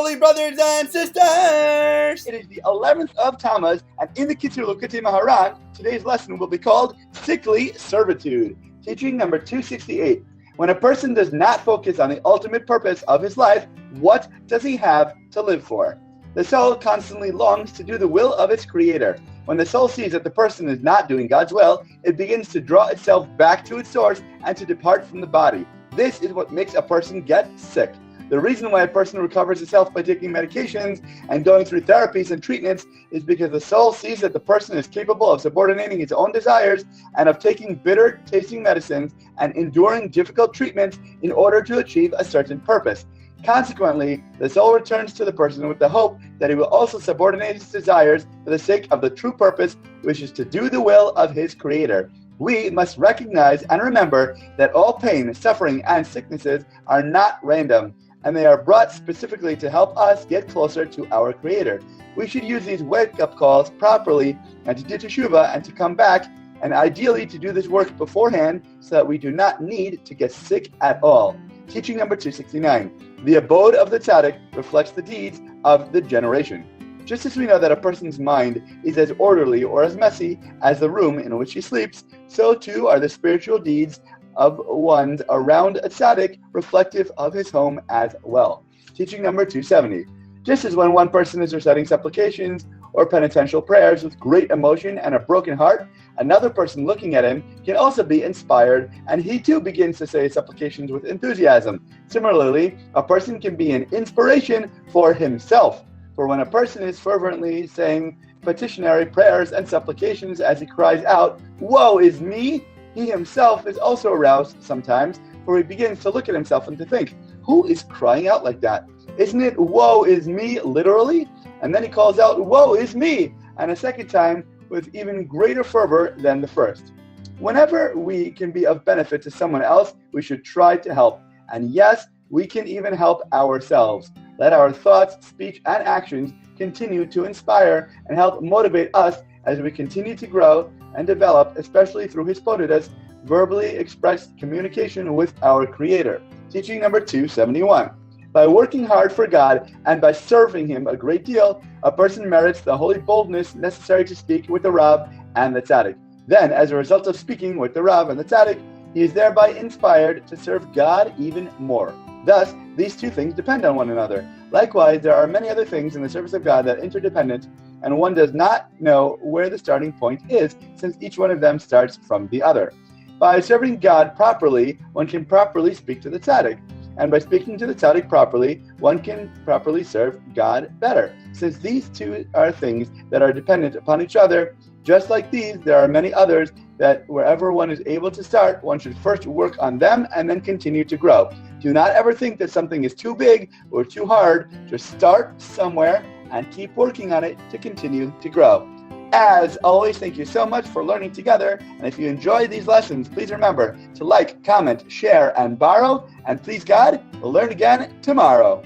holy brothers and sisters! It is the 11th of TAMUZ, and in the Kitzur Likutei Moharan, today's lesson will be called Sickly Servitude. Teaching number 268. When a person does not focus on the ultimate purpose of his life, what does he have to live for? The soul constantly longs to do the will of its creator. When the soul sees that the person is not doing God's will, it begins to draw itself back to its source and to depart from the body. This is what makes a person get sick. The reason why a person recovers itself by taking medications and going through therapies and treatments is because the soul sees that the person is capable of subordinating its own desires and of taking bitter tasting medicines and enduring difficult treatments in order to achieve a certain purpose. Consequently, the soul returns to the person with the hope that he will also subordinate his desires for the sake of the true purpose, which is to do the will of his creator. We must recognize and remember that all pain, suffering, and sicknesses are not random, and they are brought specifically to help us get closer to our Creator. We should use these wake-up calls properly and to do teshuvah and to come back, and ideally to do this work beforehand so that we do not need to get sick at all. Teaching number 269. The abode of the tzaddik reflects the deeds of the generation. Just as we know that a person's mind is as orderly or as messy as the room in which he sleeps, so too are the spiritual deeds of ones around a tzaddik reflective of his home as well. Teaching number 270. Just as when one person is reciting supplications or penitential prayers with great emotion and a broken heart, another person looking at him can also be inspired, and he too begins to say his supplications with enthusiasm. Similarly, a person can be an inspiration for himself. For when a person is fervently saying petitionary prayers and supplications as he cries out, "Woe is me!" he himself is also aroused sometimes, for he begins to look at himself and to think, who is crying out like that? Isn't it "woe is me" literally? And then he calls out, "Woe is me," and a second time with even greater fervor than the first. Whenever we can be of benefit to someone else, we should try to help. And yes, we can even help ourselves. Let our thoughts, speech, and actions continue to inspire and help motivate us as we continue to grow and develop, especially through Hispodidus, verbally expressed communication with our Creator. Teaching number 271. By working hard for God and by serving Him a great deal, a person merits the holy boldness necessary to speak with the Rav and the Tzaddik. Then, as a result of speaking with the Rav and the Tzaddik, he is thereby inspired to serve God even more. Thus, these two things depend on one another. Likewise, there are many other things in the service of God that are interdependent, and one does not know where the starting point is, since each one of them starts from the other. By serving God properly, one can properly speak to the tzaddik, and by speaking to the tzaddik properly, one can properly serve God better. Since these two are things that are dependent upon each other, just like these, there are many others that wherever one is able to start, one should first work on them and then continue to grow. Do not ever think that something is too big or too hard. Just start somewhere and keep working on it to continue to grow. As always, thank you so much for learning together. And if you enjoy these lessons, please remember to like, comment, share, and borrow. And please God, we'll learn again tomorrow.